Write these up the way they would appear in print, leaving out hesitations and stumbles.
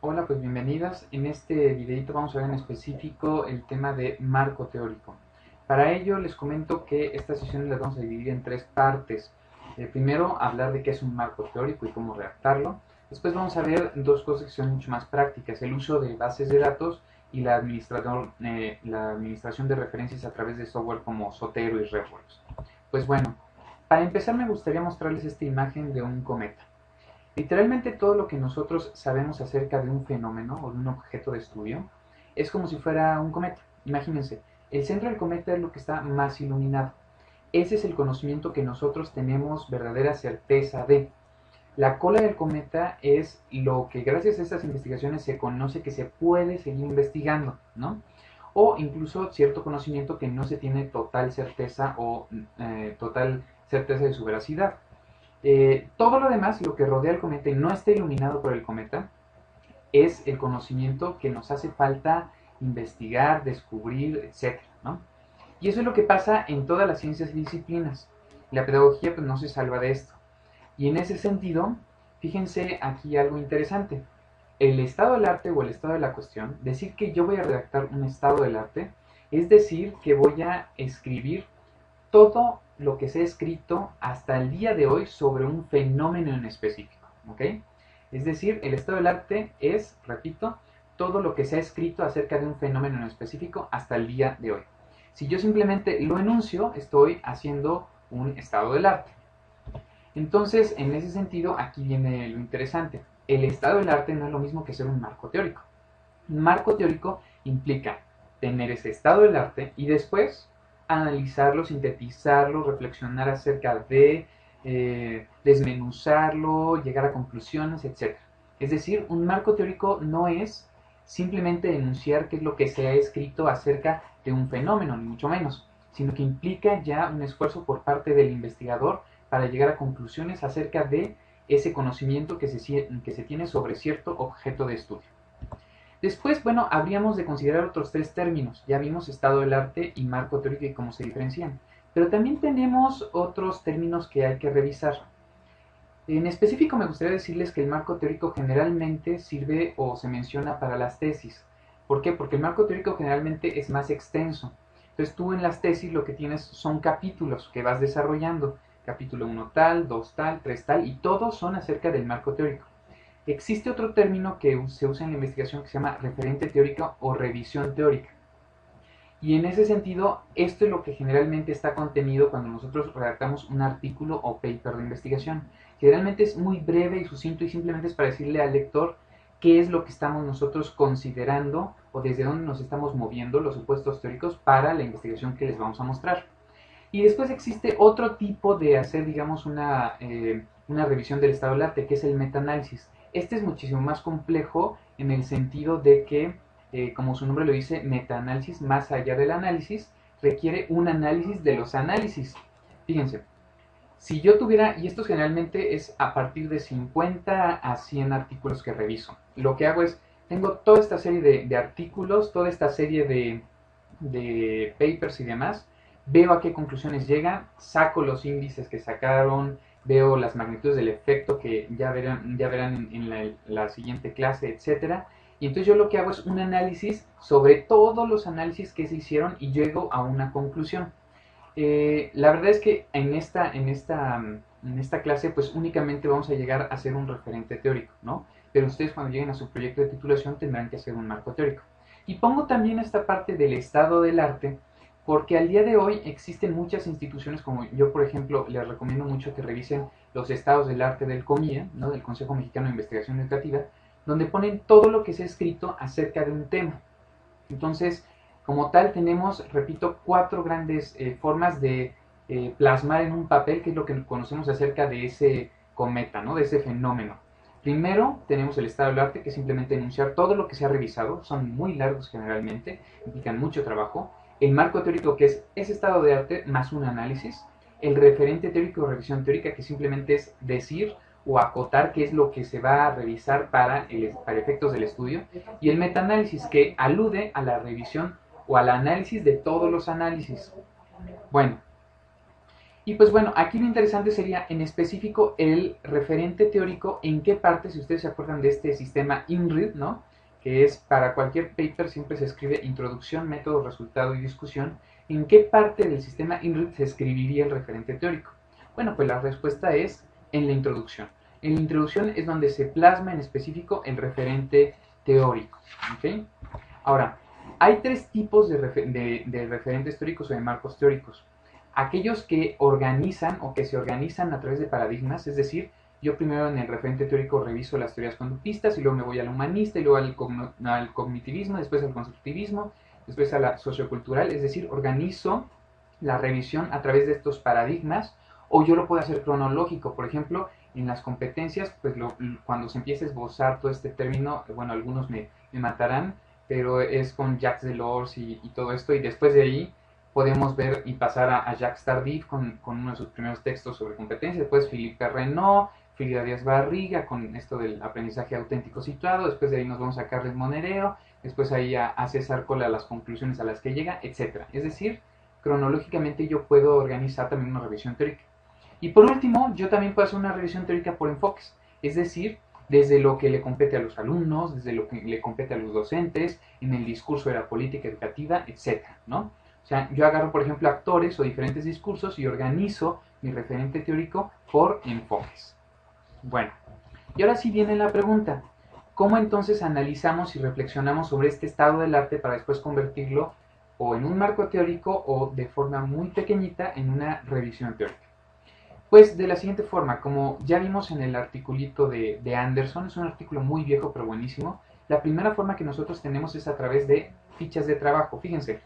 Hola, pues bienvenidas. En este videito vamos a ver en específico el tema de marco teórico. Para ello les comento que estas sesiones las vamos a dividir en tres partes. Primero, hablar de qué es un marco teórico y cómo redactarlo. Después vamos a ver dos cosas que son mucho más prácticas, el uso de bases de datos y la administración de referencias a través de software como Zotero y RefWorks. Pues bueno, para empezar me gustaría mostrarles esta imagen de un cometa. Literalmente todo lo que nosotros sabemos acerca de un fenómeno o de un objeto de estudio es como si fuera un cometa. Imagínense, el centro del cometa es lo que está más iluminado. Ese es el conocimiento que nosotros tenemos verdadera certeza de. La cola del cometa es lo que gracias a estas investigaciones se conoce que se puede seguir investigando, ¿no? O incluso cierto conocimiento que no se tiene total certeza o total certeza de su veracidad. Todo lo demás, lo que rodea el cometa y no está iluminado por el cometa, es el conocimiento que nos hace falta investigar, descubrir, etcétera, ¿no? Y eso es lo que pasa en todas las ciencias y disciplinas. La pedagogía pues no se salva de esto. Y en ese sentido, fíjense aquí algo interesante. El estado del arte o el estado de la cuestión, decir que yo voy a redactar un estado del arte, es decir que voy a escribir todo lo que se ha escrito hasta el día de hoy sobre un fenómeno en específico, ¿ok? Es decir, el estado del arte es, repito, todo lo que se ha escrito acerca de un fenómeno en específico hasta el día de hoy. Si yo simplemente lo enuncio, estoy haciendo un estado del arte. Entonces, en ese sentido, aquí viene lo interesante. El estado del arte no es lo mismo que ser un marco teórico. Un marco teórico implica tener ese estado del arte y después analizarlo, sintetizarlo, reflexionar acerca de, desmenuzarlo, llegar a conclusiones, etc. Es decir, un marco teórico no es simplemente denunciar qué es lo que se ha escrito acerca de un fenómeno, ni mucho menos, sino que implica ya un esfuerzo por parte del investigador para llegar a conclusiones acerca de ese conocimiento que se tiene sobre cierto objeto de estudio. Después, bueno, habríamos de considerar otros tres términos. Ya vimos estado del arte y marco teórico y cómo se diferencian. Pero también tenemos otros términos que hay que revisar. En específico me gustaría decirles que el marco teórico generalmente sirve o se menciona para las tesis. ¿Por qué? Porque el marco teórico generalmente es más extenso. Entonces tú en las tesis lo que tienes son capítulos que vas desarrollando. Capítulo 1 tal, 2 tal, 3 tal, y todos son acerca del marco teórico. Existe otro término que se usa en la investigación que se llama referente teórico o revisión teórica. Y en ese sentido, esto es lo que generalmente está contenido cuando nosotros redactamos un artículo o paper de investigación. Generalmente es muy breve y sucinto y simplemente es para decirle al lector qué es lo que estamos nosotros considerando o desde dónde nos estamos moviendo los supuestos teóricos para la investigación que les vamos a mostrar. Y después existe otro tipo de hacer, digamos, una revisión del estado del arte, que es el metaanálisis. Este es muchísimo más complejo en el sentido de que, como su nombre lo dice, metaanálisis, más allá del análisis, requiere un análisis de los análisis. Fíjense, si yo tuviera, y esto generalmente es a partir de 50 a 100 artículos que reviso, lo que hago es, tengo toda esta serie de artículos, toda esta serie de papers y demás, veo a qué conclusiones llegan, saco los índices que sacaron, veo las magnitudes del efecto que ya verán en la siguiente clase, etcétera. Y entonces yo lo que hago es un análisis sobre todos los análisis que se hicieron y llego a una conclusión. La verdad es que en esta clase pues únicamente vamos a llegar a hacer un referente teórico, ¿no? Pero ustedes cuando lleguen a su proyecto de titulación tendrán que hacer un marco teórico. Y pongo también esta parte del estado del arte porque al día de hoy existen muchas instituciones, como yo por ejemplo les recomiendo mucho que revisen los estados del arte del COMIE, ¿no? Del Consejo Mexicano de Investigación Educativa, donde ponen todo lo que se ha escrito acerca de un tema. Entonces, como tal, tenemos, repito, cuatro grandes formas de plasmar en un papel, que es lo que conocemos acerca de ese cometa, ¿no? De ese fenómeno. Primero, tenemos el estado del arte, que es simplemente enunciar todo lo que se ha revisado, son muy largos generalmente, implican mucho trabajo. El marco teórico, que es ese estado de arte más un análisis. El referente teórico o revisión teórica, que simplemente es decir o acotar qué es lo que se va a revisar para efectos del estudio, y el metaanálisis, que alude a la revisión o al análisis de todos los análisis. Bueno, Y pues bueno, aquí lo interesante sería en específico el referente teórico, en qué parte, si ustedes se acuerdan de este sistema INRID, ¿no? Que es para cualquier paper siempre se escribe introducción, método, resultado y discusión. ¿En qué parte del sistema INRID se escribiría el referente teórico? Bueno, pues la respuesta es en la introducción. En la introducción es donde se plasma en específico el referente teórico. ¿Okay? Ahora, hay tres tipos de referentes teóricos o de marcos teóricos. Aquellos que organizan o que se organizan a través de paradigmas, es decir, yo primero en el referente teórico reviso las teorías conductistas y luego me voy al humanista y luego al cognitivismo, después al constructivismo, después a la sociocultural, es decir, organizo la revisión a través de estos paradigmas, o yo lo puedo hacer cronológico, por ejemplo, en las competencias, pues cuando se empieza a esbozar todo este término, bueno, algunos me matarán, pero es con Jacques Delors y todo esto, y después de ahí podemos ver y pasar a Jacques Tardif con uno de sus primeros textos sobre competencia, después Philippe Renaud, Frida Díaz Barriga con esto del aprendizaje auténtico situado, después de ahí nos vamos a Carles Monereo, después ahí a César Cola las conclusiones a las que llega, etc. Es decir, cronológicamente yo puedo organizar también una revisión teórica. Y por último, yo también puedo hacer una revisión teórica por enfoques, es decir, desde lo que le compete a los alumnos, desde lo que le compete a los docentes, en el discurso de la política educativa, etc., ¿no? O sea, yo agarro, por ejemplo, actores o diferentes discursos y organizo mi referente teórico por enfoques. Bueno, y ahora sí viene la pregunta. ¿Cómo entonces analizamos y reflexionamos sobre este estado del arte para después convertirlo o en un marco teórico o de forma muy pequeñita en una revisión teórica? Pues de la siguiente forma, como ya vimos en el articulito de Anderson, es un artículo muy viejo pero buenísimo, la primera forma que nosotros tenemos es a través de fichas de trabajo. Fíjense,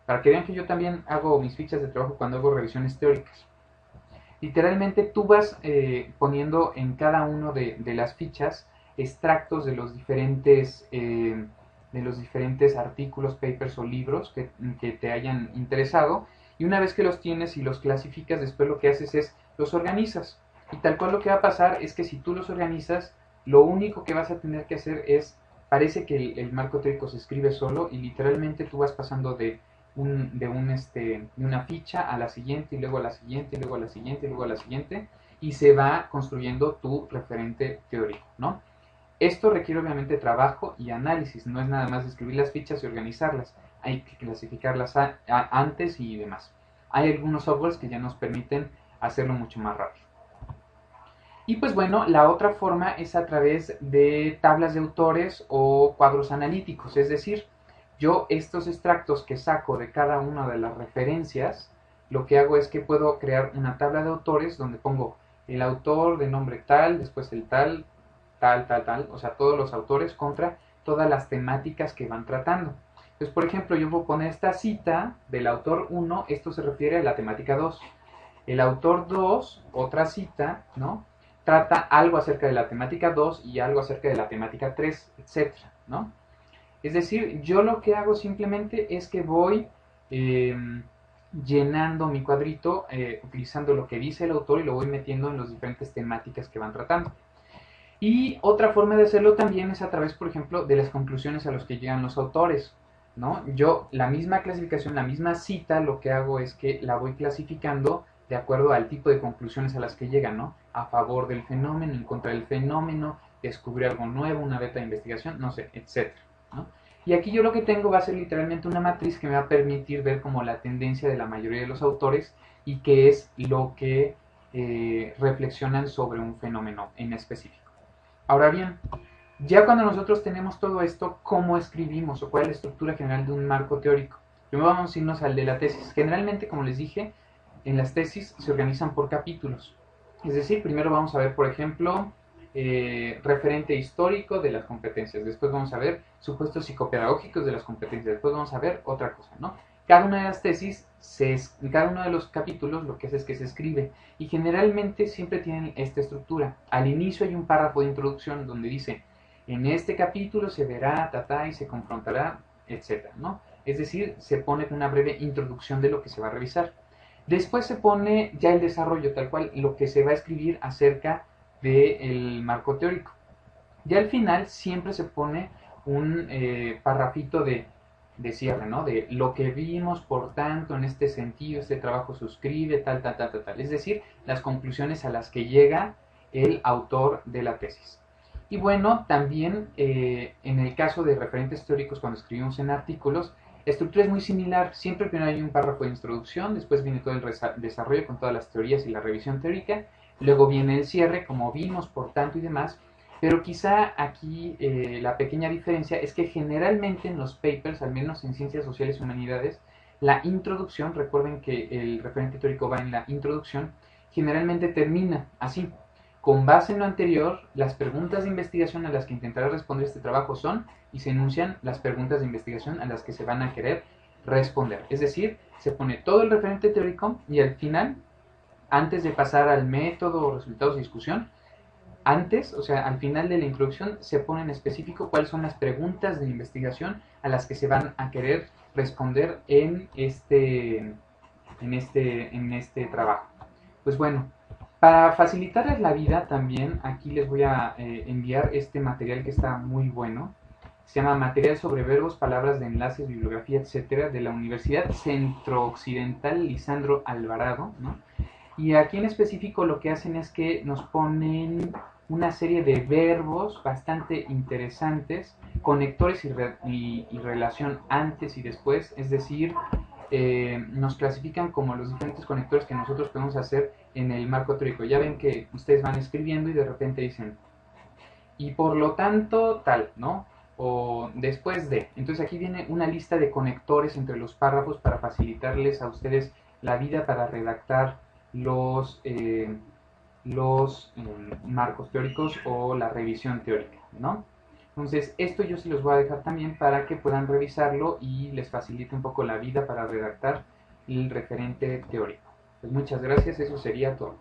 para que vean que yo también hago mis fichas de trabajo cuando hago revisiones teóricas. Literalmente tú vas poniendo en cada uno de las fichas extractos de los diferentes artículos, papers o libros que te hayan interesado, y una vez que los tienes y los clasificas, después lo que haces es los organizas. Y tal cual lo que va a pasar es que si tú los organizas, lo único que vas a tener que hacer es, parece que el marco teórico se escribe solo y literalmente tú vas pasando de una ficha a la siguiente y luego a la siguiente y luego a la siguiente y luego a la siguiente y se va construyendo tu referente teórico, ¿no? Esto requiere obviamente trabajo y análisis, no es nada más escribir las fichas y organizarlas, hay que clasificarlas antes y demás. Hay algunos softwares que ya nos permiten hacerlo mucho más rápido. Y pues bueno, la otra forma es a través de tablas de autores o cuadros analíticos, es decir, yo estos extractos que saco de cada una de las referencias, lo que hago es que puedo crear una tabla de autores donde pongo el autor de nombre tal, después el tal, tal, o sea, todos los autores contra todas las temáticas que van tratando. Entonces, por ejemplo, yo voy a poner esta cita del autor 1, esto se refiere a la temática 2. El autor 2, otra cita, ¿no? Trata algo acerca de la temática 2 y algo acerca de la temática 3, etcétera, ¿no? Es decir, yo lo que hago simplemente es que voy llenando mi cuadrito utilizando lo que dice el autor y lo voy metiendo en las diferentes temáticas que van tratando. Y otra forma de hacerlo también es a través, por ejemplo, de las conclusiones a las que llegan los autores, ¿no? Yo, la misma clasificación, la misma cita, lo que hago es que la voy clasificando de acuerdo al tipo de conclusiones a las que llegan, ¿no? A favor del fenómeno, en contra del fenómeno, descubrir algo nuevo, una beta de investigación, no sé, etcétera, ¿no? Y aquí yo lo que tengo va a ser literalmente una matriz que me va a permitir ver como la tendencia de la mayoría de los autores y qué es lo que reflexionan sobre un fenómeno en específico. Ahora bien, ya cuando nosotros tenemos todo esto, ¿cómo escribimos o cuál es la estructura general de un marco teórico? Primero vamos a irnos al de la tesis. Generalmente, como les dije, en las tesis se organizan por capítulos. Es decir, primero vamos a ver, por ejemplo, referente histórico de las competencias. Después vamos a ver supuestos psicopedagógicos de las competencias. Después vamos a ver otra cosa, ¿no? Cada una de las tesis, cada uno de los capítulos, lo que hace es que se escribe. Y generalmente siempre tienen esta estructura. Al inicio hay un párrafo de introducción donde dice, en este capítulo se verá, y se confrontará, etcétera, ¿no? Es decir, se pone una breve introducción de lo que se va a revisar. Después se pone ya el desarrollo, tal cual, lo que se va a escribir acerca del marco teórico. Y al final siempre se pone un parrafito de de cierre, ¿no? De lo que vimos, por tanto, en este sentido, este trabajo suscribe, tal, tal, tal, tal, tal. Es decir, las conclusiones a las que llega el autor de la tesis. Y bueno, también en el caso de referentes teóricos, cuando escribimos en artículos, la estructura es muy similar. Siempre primero hay un párrafo de introducción, después viene todo el desarrollo con todas las teorías y la revisión teórica, luego viene el cierre, como vimos, por tanto y demás. Pero quizá aquí la pequeña diferencia es que generalmente en los papers, al menos en ciencias sociales y humanidades, la introducción, recuerden que el referente teórico va en la introducción, generalmente termina así. Con base en lo anterior, las preguntas de investigación a las que intentará responder este trabajo son, y se enuncian las preguntas de investigación a las que se van a querer responder. Es decir, se pone todo el referente teórico y al final, antes de pasar al método, resultados y discusión, antes, o sea, al final de la introducción, se pone en específico cuáles son las preguntas de investigación a las que se van a querer responder en este trabajo. Pues bueno, para facilitarles la vida también, aquí les voy a enviar este material que está muy bueno. Se llama Material sobre verbos, palabras de enlaces, bibliografía, etcétera, de la Universidad Centro-Occidental Lisandro Alvarado, ¿no? Y aquí en específico lo que hacen es que nos ponen una serie de verbos bastante interesantes, conectores y relación antes y después, es decir, nos clasifican como los diferentes conectores que nosotros podemos hacer en el marco teórico. Ya ven que ustedes van escribiendo y de repente dicen, y por lo tanto tal, ¿no? O después de. Entonces aquí viene una lista de conectores entre los párrafos para facilitarles a ustedes la vida para redactar los marcos teóricos o la revisión teórica, ¿no? Entonces, esto yo se los voy a dejar también para que puedan revisarlo y les facilite un poco la vida para redactar el referente teórico. Pues muchas gracias, eso sería todo.